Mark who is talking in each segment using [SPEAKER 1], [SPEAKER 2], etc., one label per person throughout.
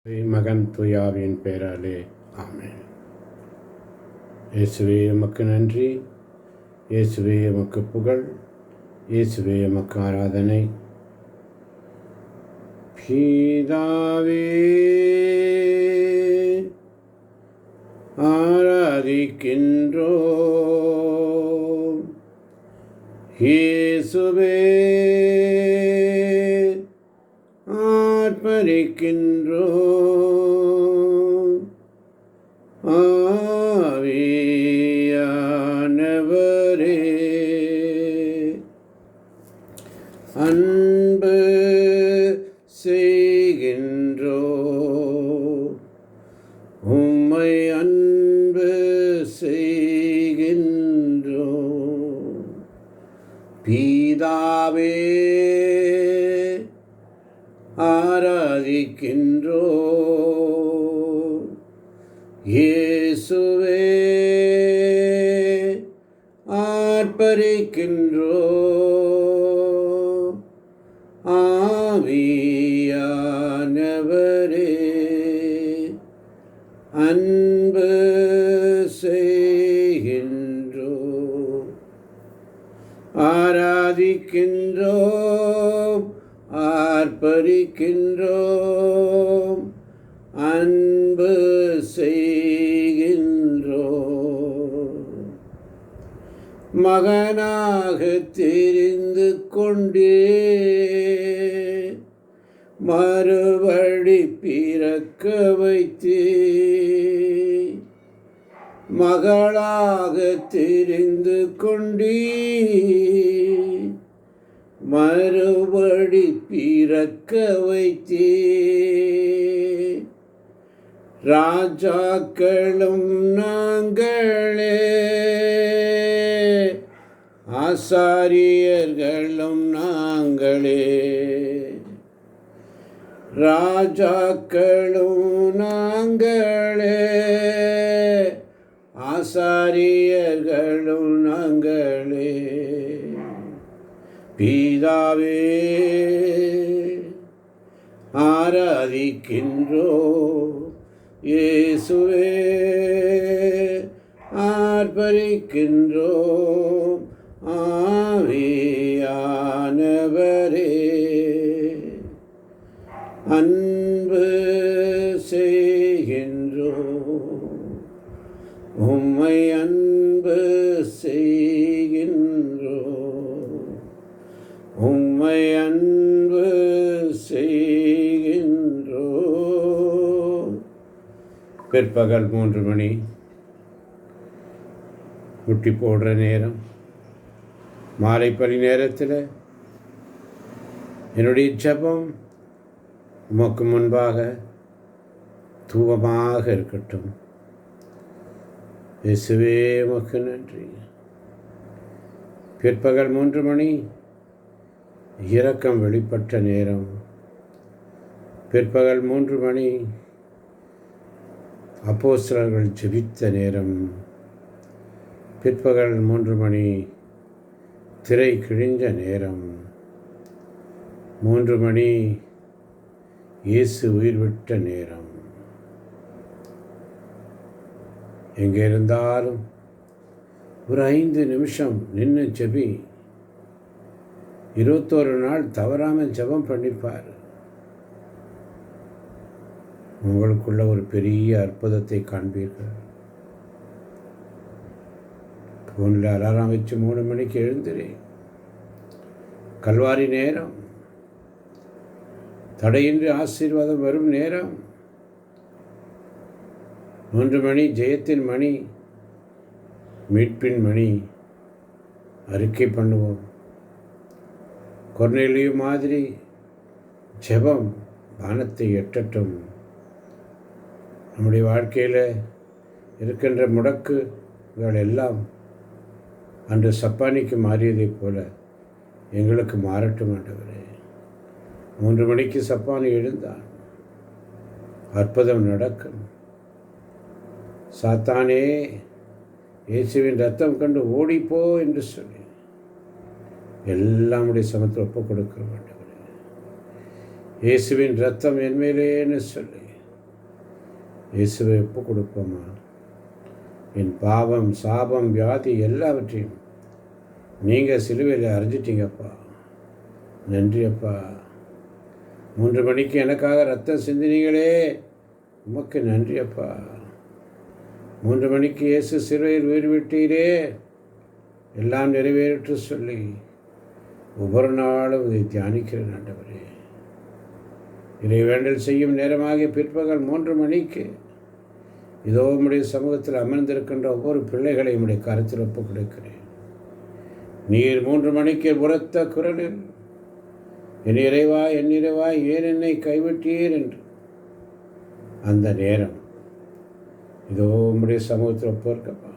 [SPEAKER 1] மகன் தூயாவின் பெயராலே ஆமென். இயேசுவே எமக்கு நன்றி, இயேசுவே எமக்கு புகழ், இயேசுவே எமக்கு ஆராதனை. பிதாவே ஆராதிக்கின்றோம், இயேசுவே ஆர்ப்பரிக்கின்றோம், ஆவியானவரே அன்பு செய்கின்றோம், உம்மை அன்பு செய்கின்றோம். பிதாவே ஆராதிக்கின்றோம், இயேசுவே ஆர்ப்பரிக்கின்றோம், ஆவியானவரே அன்பு செய்கின்றோம். ஆராதிக்கின்றோம், ஆர்ப்பரிக்கின்றோம், அன்பு செய்கின்றோம். மகனாக தெரிந்து கொண்டே மறுபடி பிறக்க வைத்தே, மகளாக தெரிந்து கொண்டே மறுபடி பிறக்க வைத்தே. ராஜாக்களும் நாங்களே, ஆசாரியர்களும் நாங்களே, ராஜாக்களும் நாங்களே, ஆசாரியர்களும் நாங்களே. பிதாவே ஆராதிக்கின்றோம், இயேசுவே ஆர்ப்பரிக்கின்றோம், ஆவியானவரே அன்பு செய்கின்றோம், உம்மை அன்பு செய்கின்றோம், உம்மை அன்பு செய்கின்றோம். பிற்பகல் 3 மணி, குட்டி போடுற நேரம். மாலை பணி நேரத்தில் என்னுடைய ஜெபம் உமக்கு முன்பாக தூவமாக இருக்கட்டும். இயேசுவே உமக்கு நன்றி. பிற்பகல் 3 மணி இரக்கம் வெளிப்பட்ட நேரம். பிற்பகல் 3 மணி அப்போஸ்தலர்கள் ஜெபித்த நேரம். பிற்பகல் 3 மணி திரை கிழிஞ்ச நேரம். 3 மணி இயேசு உயிர் விட்ட நேரம். எங்கே இருந்தாலும் ஒரு 5 நிமிஷம் நின்று ஜெபி. 21 நாள் தவறாமல் ஜெபம் பண்ணிப்பார். உங்களுக்குள்ள ஒரு பெரிய அற்புதத்தை காண்பீர்கள். ஃபோனில் அலாரம் வச்சு 3 மணிக்கு எழுந்துரு. கல்வாரி நேரம், தடையின்றி ஆசீர்வாதம் வரும் நேரம். 3 மணி ஜெயத்தின் மணி, மீட்பின் மணி. அறிக்கை பண்ணுவோம். கொர்நேலியு மாதிரி ஜெபம் வானத்தை எட்டட்டும். நம்முடைய வாழ்க்கையில் இருக்கின்ற முடக்குகள் எல்லாம் அன்று சப்பானிக்கு மாறியதைப் போல எங்களுக்கு மாறட்டும் ஆண்டவரே. 3 மணிக்கு சப்பானி எழுந்தான். அற்புதம் நடக்கும். சாத்தானே, இயேசுவின் ரத்தம் கண்டு ஓடிப்போ என்று சொல்லி எல்லாமுடைய சமத்தை ஒப்புக் கொடுக்கிறோம் ஆண்டவரே. இயேசுவின் ரத்தம் என் மேலேன்னு சொல்லி இயேசுவை ஒப்பு கொடுப்போமா? என் பாவம், சாபம், வியாதி எல்லாவற்றையும் நீங்கள் சிலுவையில் அறிஞ்சிட்டீங்கப்பா. நன்றி அப்பா. 3 மணிக்கு எனக்காக ரத்தம் சிந்தினீங்களே, உமக்கு நன்றி அப்பா. 3 மணிக்கு இயேசு சிலுவையில் உயிர் விட்டீரே, எல்லாம் நிறைவேற்று சொல்லி ஒவ்வொரு நாளும் இதை தியானிக்கிறேன் ஆண்டவரே. இறைவேண்டல் செய்யும் நேரமாகிய பிற்பகல் 3 மணிக்கு இதோ உம்முடைய சமூகத்தில் அமர்ந்திருக்கின்ற ஒவ்வொரு பிள்ளைகளை உம்முடைய கருத்தில் ஒப்புக் கொடுக்கிறேன். நீர் 3 மணிக்கு உரத்த குரலில் என் இறைவா ஏன் என்னை கைவிட்டீர் என்று அந்த நேரம் இதோ உம்முடைய சமூகத்தில் ஒப்புருக்கப்பா.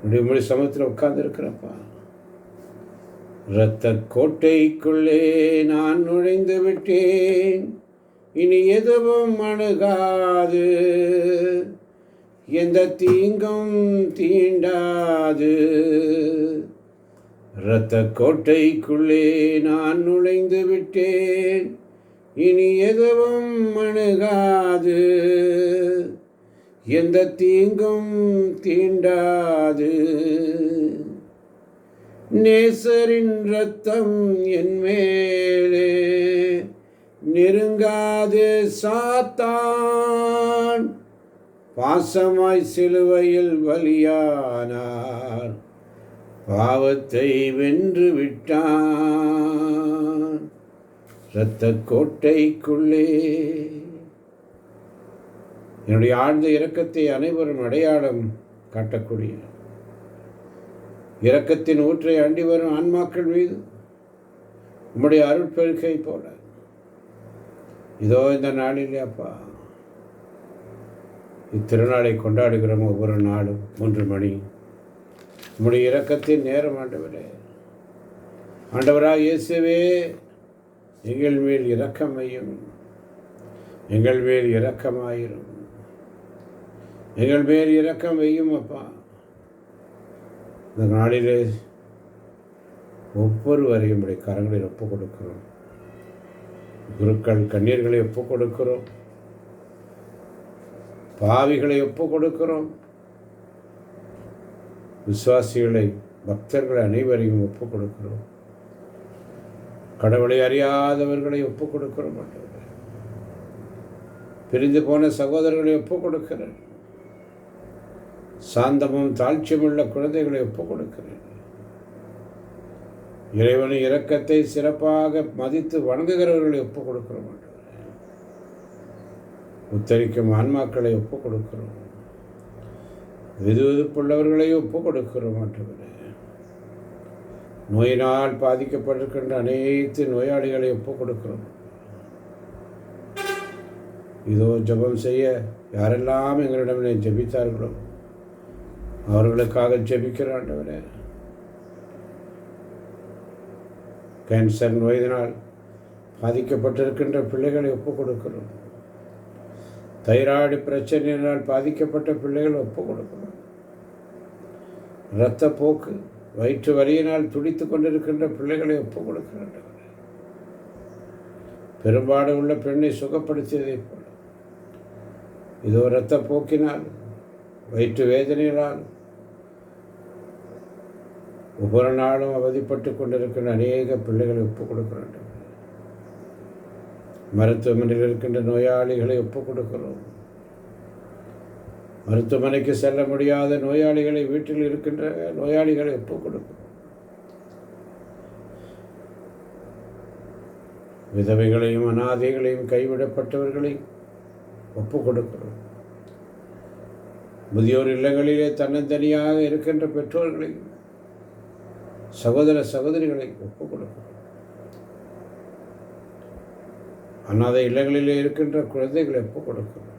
[SPEAKER 1] உம்முடைய சமூகத்தில் உட்கார்ந்து இருக்கிறப்பா. இரத்த கோட்டைக்குள்ளே நான் நுழைந்து விட்டேன், இனி எதுவும் அணுகாது, எந்த தீங்கும் தீண்டாது. இரத்த கோட்டைக்குள்ளே நான் நுழைந்து விட்டேன், இனி எதுவும் அணுகாது, எந்த தீங்கும் தீண்டாது. நேசரின் இரத்தம் என் மேலே நெருங்காது, சாத்தான் பாசமாய் சிலுவையில் பலியானார், பாவத்தை வென்று விட்டான். இரத்த கோட்டைக்குள்ளே என்னுடைய ஆழ்ந்த இரக்கத்தை அனைவரும் அடையாளம் காட்டக்கூடிய இரக்கத்தின் ஊற்றை அண்டி வரும் ஆன்மாக்கள் மீது உம்முடைய அருட்பெருக்கை போல இதோ இந்த நாளிலே அப்பா இத்திருநாளை கொண்டாடுகிறோம். ஒவ்வொரு நாளும் 3 மணி உம்முடைய இரக்கத்தின் நேரம் ஆண்டவரே. ஆண்டவராக இயேசுவே, எங்கள் மேல் இரக்கம் வையும், எங்கள் மேல் இரக்கமாயிரும், எங்கள் மேல் இரக்கம் வையும் அப்பா. இந்த நாளிலே ஒவ்வொருவரையும் உடைய கரங்களில் ஒப்புக் கொடுக்கிறோம். குருக்கள் கண்ணீர்களை ஒப்புக் கொடுக்கிறோம், பாவிகளை ஒப்புக் கொடுக்கிறோம், விசுவாசிகளை, பக்தர்கள் அனைவரையும் ஒப்புக் கொடுக்கிறோம், கடவுளை அறியாதவர்களை ஒப்புக் கொடுக்கிறோம், பிரிந்து போன சகோதரர்களை ஒப்புக் கொடுக்கிறேன், சாந்தமும் தாழ்ச்சியுமுள்ள குழந்தைகளை ஒப்புக் கொடுக்கிறேன். இறைவனின் இரக்கத்தை சிறப்பாக மதித்து வணங்குகிறவர்களை ஒப்புக் கொடுக்கிறோம். உத்தரிக்கும் ஆன்மாக்களை ஒப்புக் கொடுக்கிறோம், விதுவிதுப்புள்ளவர்களை ஒப்புக் கொடுக்கிறோம். நோயினால் பாதிக்கப்பட்டிருக்கின்ற அனைத்து நோயாளிகளை ஒப்புக் கொடுக்கிறோம். இதோ ஜெபம் செய்ய யாரெல்லாம் எங்களிடம் ஜெபித்தார்களோ அவர்களுக்காக ஜெபிக்கிற ஆண்டவரே. கேன்சர் நோயினால் பாதிக்கப்பட்டிருக்கின்ற பிள்ளைகளை ஒப்புக் கொடுக்கிறோம். தைராய்டு பிரச்சனையினால் பாதிக்கப்பட்ட பிள்ளைகளை ஒப்புக் கொடுக்கிறோம். இரத்த போக்கு, வயிற்று வலியினால் துடித்து கொண்டிருக்கின்ற பிள்ளைகளை ஒப்புக் கொடுக்கிறோம். பெரும்பாடு உள்ள பெண்ணை சுகப்படுத்தியதை போல இதோ இரத்த போக்கினால், வயிற்று வேதனையினால் ஒவ்வொரு நாளும் அவதிப்பட்டு கொண்டிருக்கின்ற அநேக பிள்ளைகளை ஒப்புக் கொடுக்கிறோம். மருத்துவமனையில் இருக்கின்ற நோயாளிகளை ஒப்புக் கொடுக்கிறோம். மருத்துவமனைக்கு செல்ல முடியாத நோயாளிகளை, வீட்டில் இருக்கின்ற நோயாளிகளை ஒப்புக் கொடுக்கிறோம். விதவைகளையும் அனாதைகளையும் கைவிடப்பட்டவர்களையும் ஒப்புக் கொடுக்கிறோம். முதியோர் இல்லங்களிலே தன்னந்தனியாக இருக்கின்ற பெற்றோர்களையும் சகோதர சகோதரிகளை ஒப்புக் கொடுக்கிறோம். அனாதை இல்லங்களிலே இருக்கின்ற குழந்தைகளை ஒப்புக் கொடுக்கிறோம்.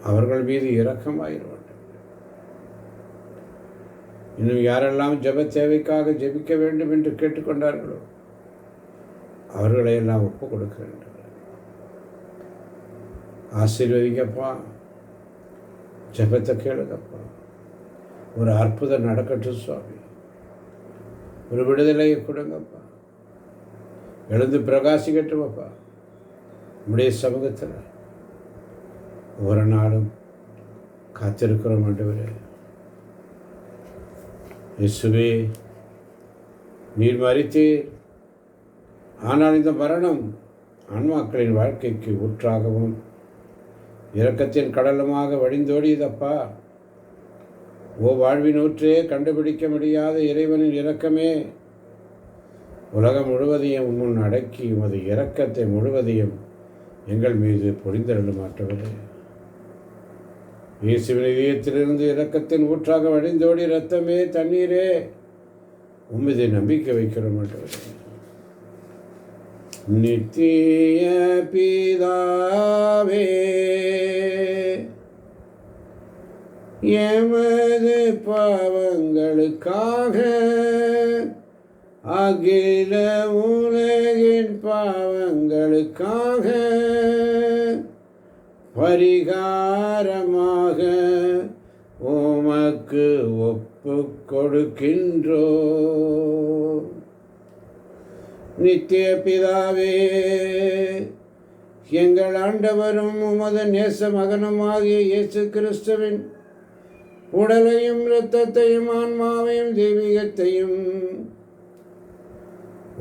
[SPEAKER 1] அவர்கள் மீது இரக்கமாயிரும். இன்னும் யாரெல்லாம் ஜெப தேவைக்காக ஜெபிக்க வேண்டும் என்று கேட்டுக்கொண்டார்களோ அவர்களை எல்லாம் ஒப்புக் கொடுக்கிறேன். ஆசீர்வதிங்கப்பா, ஜெபத்தை கேளுங்கப்பா. ஒரு அற்புதம் நடக்கட்டும் சுவாமி. ஒரு விடுதலையை கொடுங்கப்பா. எழுந்து பிரகாசிக்கட்டுமப்பா. நம்முடைய சமூகத்தில் ஒவ்வொரு நாளும் காத்திருக்கிறோம் ஆண்டவரே. இயேசுவே, நீர் மரித்தீர். ஆனால் இந்த மரணம் ஆன்மாக்களின் வாழ்க்கைக்கு ஊற்றாகவும் இரக்கத்தின் கடலுமாக வழிந்தோடியதப்பா. ஓ வாழ்வின் ஊற்றே, கண்டுபிடிக்க முடியாத இறைவனின் இரக்கமே, உலகம் முழுவதையும் முன் அடக்கி உமது இரக்கத்தை முழுவதையும் எங்கள் மீது பொழிந்தருளும் ஆண்டவரே. இயேசுவின் இதயத்திலிருந்து இரக்கத்தின் ஊற்றாக வழிந்தோடி இரத்தமே, தண்ணீரே, உம்மீது நம்பிக்கை வைக்கிறோம் ஆண்டவரே. நித்திய பிதாவே, எமது பாவங்களுக்காக அகில உலகின் பாவங்களுக்காக பரிகாரமாக உமக்கு ஒப்பு கொடுக்கின்றோ. நித்திய பிதாவே, எங்கள் ஆண்டவரும் உமது நேச மகனுமாகிய இயேசு கிறிஸ்துவின் உடலையும் இரத்தத்தையும் ஆன்மாவையும் தெய்வீகத்தையும்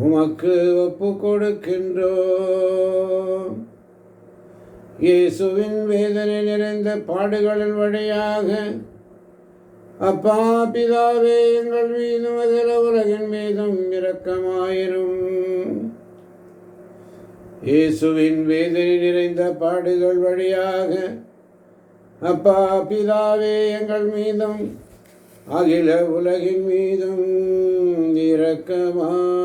[SPEAKER 1] உமக்கு ஒப்பு கொடுக்கின்றோம். இயேசுவின் வேதனை நிறைந்த பாடுகளின் வழியாக அப்பா பிதாவே, எங்கள் மீதும் அகில உலகின் மீதும் இரக்கமாயிரும். இயேசுவின் வேதனை நிறைந்த பாடுகள் வழியாக அப்பா பிதாவே, எங்கள் மீதும் அகில உலகின் மீதும் இரக்கமாயிரும்.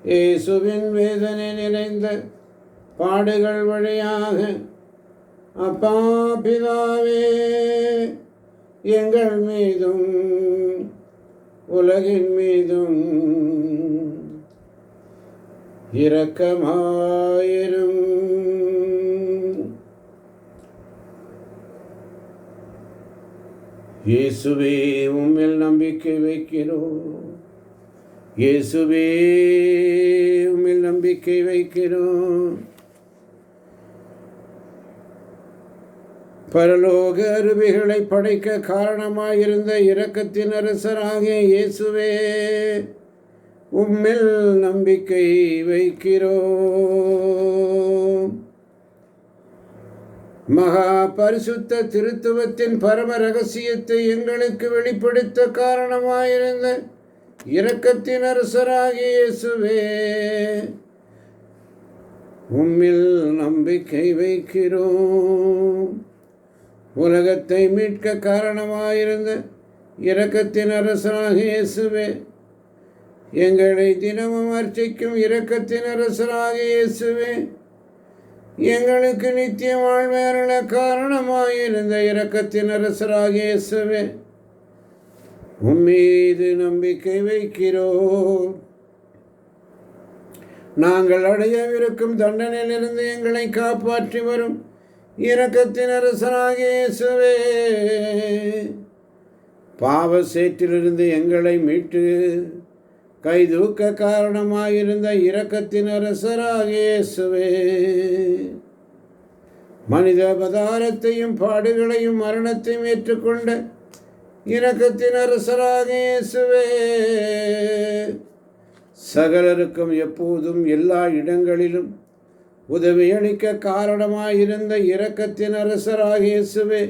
[SPEAKER 1] இயேசுவின் வேதனை நிறைந்த பாடுகள் வழியாக அப்பா பிதாவே, எங்கள் மீதும் உலகின் மீதும் இரக்கமாயிரும். இயேசுவே, உம்மில் நம்பிக்கை வைக்கிறோம். இயேசுவே, உம்மில் நம்பிக்கை வைக்கிறோம். பரலோக அருவிகளை படைக்க காரணமாயிருந்த இரக்கத்தின் அரசராகிய இயேசுவே, உம்மில் நம்பிக்கை வைக்கிறோம். மகா பரிசுத்த திருத்துவத்தின் பரம ரகசியத்தை எங்களுக்கு வெளிப்படுத்த காரணமாயிருந்த இரக்கத்தின் அரசராகிய இயேசுவே, உம்மில் நம்பிக்கை வைக்கிறோம். உலகத்தை மீட்க காரணமாயிருந்த இரக்கத்தின் அரசராகிய இயேசுவே, எங்களை தினமும் அர்ச்சிக்கும் இரக்கத்தின் அரசராகிய இயேசுவே, எங்களுக்கு நித்திய வாழ்வேறல காரணமாயிருந்த இரக்கத்தின் அரசராகிய இயேசுவே, உம்மீது நம்பிக்கை வைக்கிறோம். நாங்கள் அடையவிருக்கும் தண்டனையிலிருந்து எங்களை காப்பாற்றி வரும் இரக்கத்தின் அரசராகிய இயேசுவே, பாவ சேற்றிலிருந்து எங்களை மீட்டு கைதூக்க காரணமாயிருந்த இரக்கத்தின் அரசராகிய இயேசுவே, மனித அவதாரத்தையும் பாடுகளையும் மரணத்தையும் ஏற்றுக்கொண்ட இரக்கத்தின் அரசராகிய இயேசுவே, சகலருக்கும் எப்போதும் எல்லா இடங்களிலும் உதவியளிக்க காரணமாயிருந்த இரக்கத்தின் அரசராகிய இயேசுவே,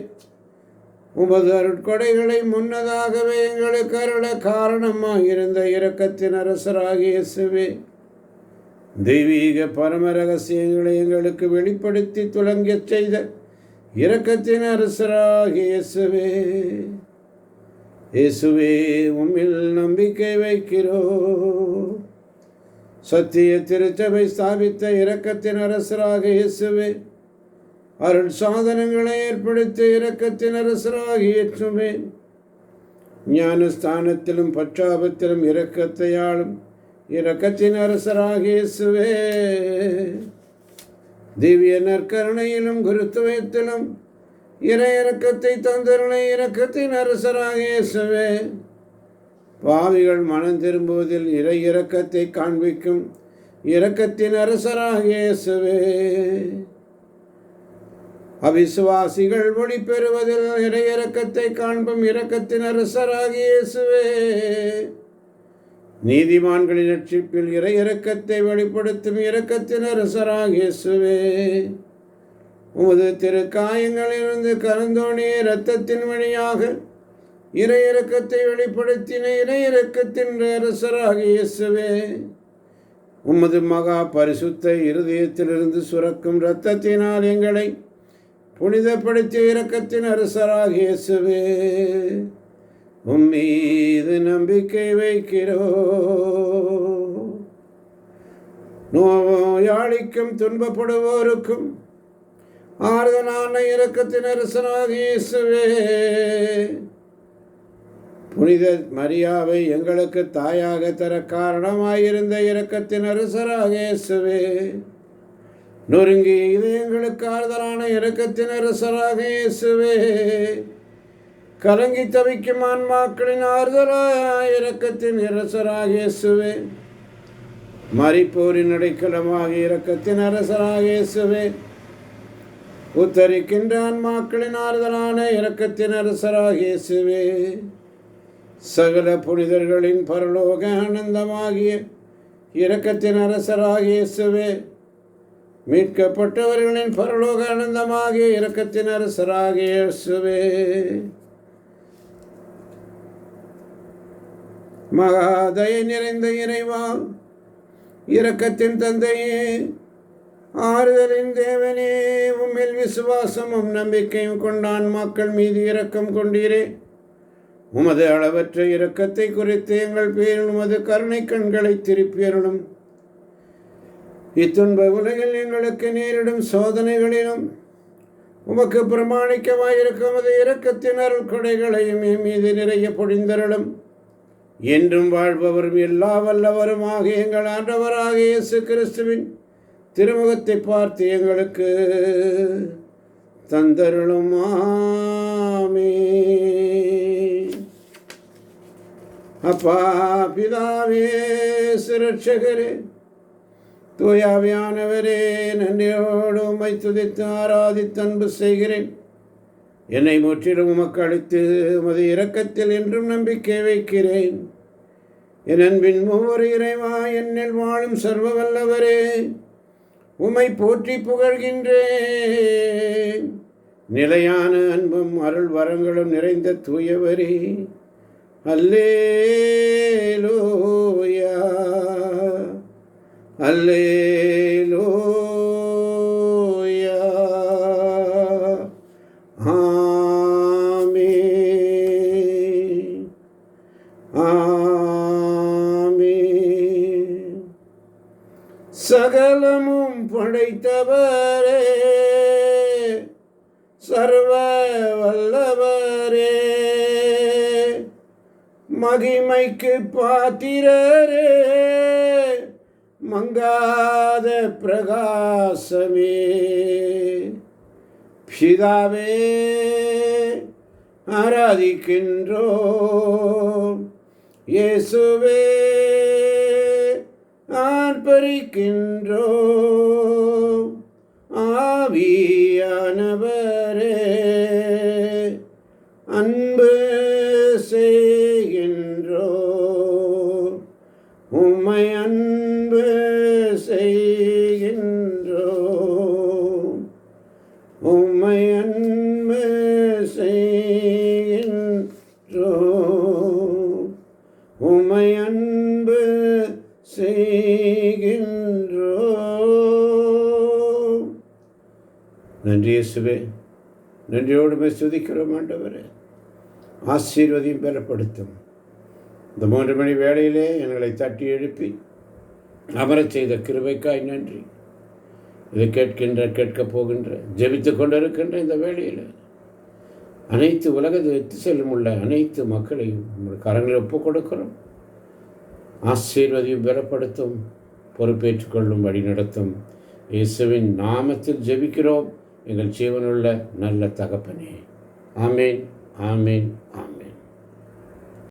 [SPEAKER 1] உமது அருட்கொடைகளை முன்னதாகவே எங்களுக்கு அருள காரணமாயிருந்த இரக்கத்தின் அரசராகிய இயேசுவே, தெய்வீக பரம ரகசியங்களை எங்களுக்கு வெளிப்படுத்தி துலங்கச் செய்த இரக்கத்தின் அரசராகிய இயேசுவே, இயேசுவே, உம்மில் நம்பிக்கை வைக்கிறோம். சத்திய திருச்சபை ஸ்தாபித்த இரக்கத்தின் அரசராகிய இயேசுவே, அருள் சாதனங்களை ஏற்படுத்தி இரக்கத்தின் அரசராகிய இயேசுவே, ஞானஸ்தானத்திலும் பற்றாபத்திலும் இரக்கத்தையாளும் இரக்கத்தின் அரசராகிய இயேசுவே, திவ்ய நற்கருணையிலும் குருத்துவத்திலும் இறை இரக்கத்தை தந்தருளை இரக்கத்தின் அரசராகிய இயேசுவே, பாவிகள் மனம் திரும்புவதில் இறை இரக்கத்தை காண்பிக்கும் இரக்கத்தின் அரசராக இயேசுவே. அவிசுவாசிகள் ஒளி பெறுவதில் இறையிறக்கத்தை காண்பும் இரக்கத்தின் அரசராக இயேசுவே. நீதிமான்களின் ரட்சிப்பில் இறையிறக்கத்தை வெளிப்படுத்தும் இரக்கத்தின் அரசராக இயேசுவே. உமது திருக்காயங்களிலிருந்து கலந்தோணிய இரத்தத்தின் வழியாக இறையிறக்கத்தை வெளிப்படுத்தின இறையிறக்கத்தின் அரசராக இயேசுவே. உமது மகா பரிசுத்த இருதயத்திலிருந்து சுரக்கும் இரத்தத்தினால் எங்களை புனிதப்படுத்திய இரக்கத்தின் அரசராக இயேசுவே. உம்மீது நம்பிக்கை வைக்கிறோம். நோயாளிக்கும் துன்பப்படுவோருக்கும் ஆறுதலான இரக்கத்தின் அரசராக இயேசுவே. புனித மரியாவை எங்களுக்கு தாயாக தர காரணமாயிருந்த இரக்கத்தின் அரசராக இயேசுவே. நொறுங்கி இதயங்களுக்கு ஆறுதலான இரக்கத்தின் அரசராக இயேசுவே. கலங்கி தவிக்கும் ஆன்மாக்களின் ஆறுதலான இரக்கத்தின் அரசராக இயேசுவே. மரிப்போரின் அடைக்கலமாக இரக்கத்தின் அரசராக இயேசுவே. உத்தரிக்கின்ற ஆன்மாக்களின் ஆறுதலான இரக்கத்தின் அரசராக இயேசுவே. சகல புனிதர்களின் பரலோக ஆனந்தமாகிய இரக்கத்தின் அரசராக இயேசுவே. மீட்கப்பட்டவர்களின் பரலோக ஆனந்தமாகிய இரக்கத்தின் அரசராக இயேசுவே. மகாதயை நிறைந்த இறைவா, இரக்கத்தின் தந்தையே, ஆறுதலின் தேவனே, உம்மில் விசுவாசமும் நம்பிக்கையும் கொண்டான் மக்கள் மீது இரக்கம் கொண்டீரே. உமது அளவற்ற இரக்கத்தை குறித்து எங்கள் பேரில் உமது கருணை கண்களை திருப்பியருளும். இத்துன்ப உலகில் எங்களுக்கு நேரிடும் சோதனைகளிலும் உமக்கு பிரமாணிக்கமாயிருக்கும் உமது இரக்கத்தின் அருள் கொடைகளையும் என் மீது நிறைய பொழிந்தருளும். என்றும் வாழ்பவரும் எல்லா வல்லவருமாக எங்கள் ஆண்டவராக இயேசு கிறிஸ்துவின் திருமுகத்தை பார்த்து எங்களுக்கு தந்தருளும். ஆமென். அப்பா பிதாவே, சுரட்சகரே, தூயாவியானவரே, நன்றியோடு உம்மை துதித்து ஆராதித்து அன்பு செய்கிறேன். என்னை முற்றிலும் உமக்கு அளித்து உமது இரக்கத்தில் என்றும் நம்பிக்கை வைக்கிறேன். என் அன்பின் ஒவ்வொரு இறைவா, என்னில் வாழும் சர்வ வல்லவரே, உம்மை போற்றி புகழ்கின்றேன். நிலையான அன்பும் அருள் வரங்களும் நிறைந்த தூயவரே, அல்லேலூயா, அல்லேலூயா, ஆமென், ஆமென். சகலமும் படைத்தவரே, சர்வ வல்லவரே, மகிமைக்கு பாத்திரரே, மங்காத பிரகாசமே, பிதாவே ஆராதிக்கின்றோம். இயேசுவே ஆர்ப்பரிக்கின்றோம். ஆவியானவரே அன்பு செய்கின்றோம். உம்மை அன்பு செய்கின்றோம். உம்மை அன்பு செய்கின்றோம். உம்மை அன்பு செய்கின்றோம். நன்றி இயேசுவே. நன்றியோடு ஸ்துதிக்கிறோம் ஆண்டவரே. ஆசீர்வதியும் பெறப்படுத்தும். இந்த 3 மணி வேளையிலே எங்களை தட்டி எழுப்பி அமரச் செய்த கிருபைக்காய் நன்றி. இதை கேட்கப் போகின்ற ஜெபித்து கொண்டிருக்கின்ற இந்த வேளையில் அனைத்து உலகத்து செல்லும் உள்ள அனைத்து மக்களையும் உங்கள் கரங்களை ஒப்புக் கொடுக்கிறோம். ஆசீர்வதியும் பெறப்படுத்தும், பொறுப்பேற்றுக்கொள்ளும், வழி நடத்தும். இயேசுவின் நாமத்தில் ஜெபிக்கிறோம் எங்கள் ஜீவனுள்ள நல்ல தகப்பனே. ஆமேன், ஆமேன், ஆமேன்.